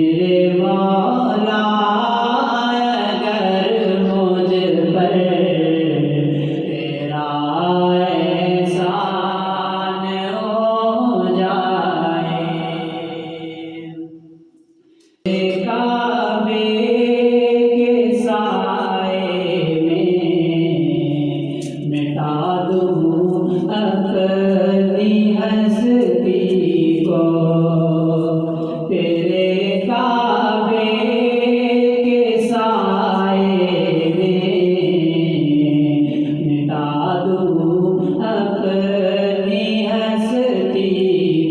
میرے مولا اگر مجھ پر تیرا احسان ہو جائے، کعبے کے سائے میں مٹا دوں اپنی ہستی کو، تیرے کعبے کے سائے میں مٹا دوں اپنی ہستی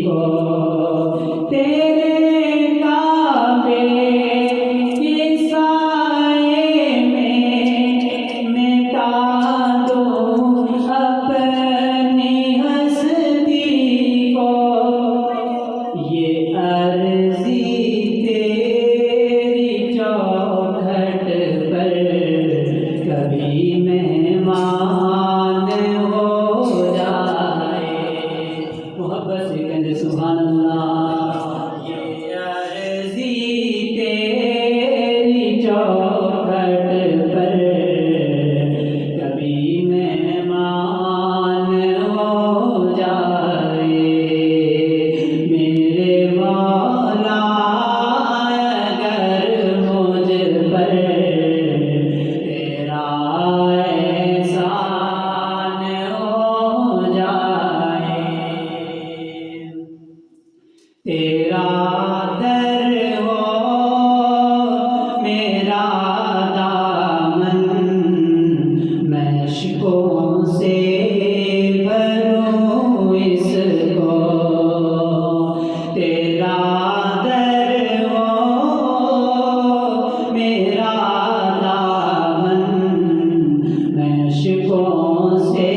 کو، تیرے کعبے کے سائے میں مٹا دوں اپنی ہستی کو، یہ عرضی تیری چوکھٹ پر کبھی مہمان ہو جائے، محبت سے کہتے سبحان اللہ، یہ عرضی تیری چوکھٹ پر کبھی مہمان ہو جائے، میرے مولا اگر مجھ پر تیرا احسان ہو جائے، تیرا در ہو میرا دامن، میں عشقوں سے بھروں اس کو، تیرا در ہو میرا دامن، میں عشقوں سے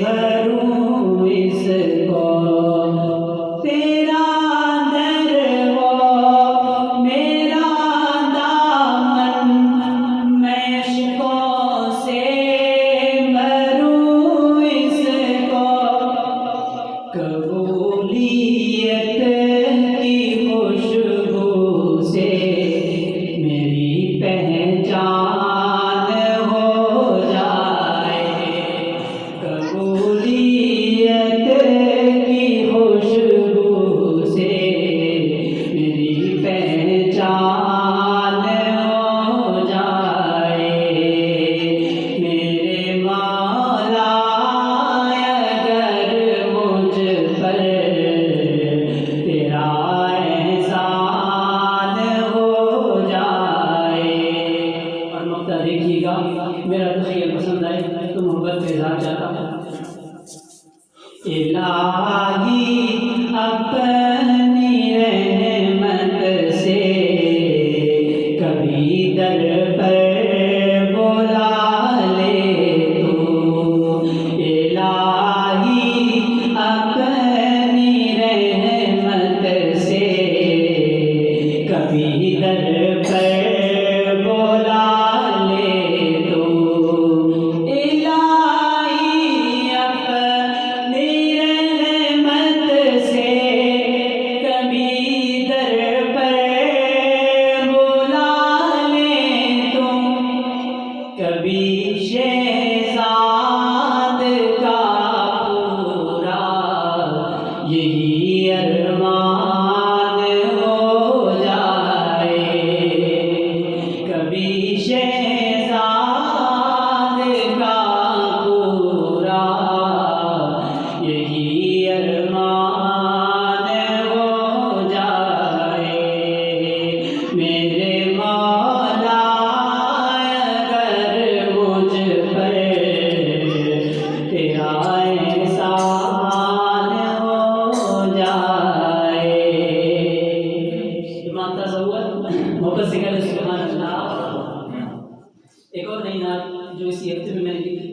بھروں اس کو، تیرا در ہو میرا دامن، میں عشقوں سے بھروں اس کو، قبولیت کی خوشبو سے میری پہچان ہو جائے، قبولیت کی خوشبو سے میری پہچان ہو جائے، میرے مولا اگر مجھ پر تیرا احسان ہو جائے، اور نقطہ دیکھیے گا، میرا تخیل پسند آئے تو محبت کا اظہار چاہتا ہوں، الہی اپنی رحمت سے کبھی در پر بلا لے تو، الہی اپنی رحمت سے کبھی در پر بلا لے تو، الہی اپنی رحمت سے کبھی در پر بلا لے تو، کبھی شہزاد کا پورا یہی ارمان ہو جائے، کبھی شہزاد کا پورا یہی ارمان ہو جائے، میرے مولا اگر مجھ پر تیرا احسان ہو جائے، ایمان تصور محبت سے کہتے سبحان اللہ۔ ایک اور نئی نعت جو اسی ہفتے میں میں نے لکھی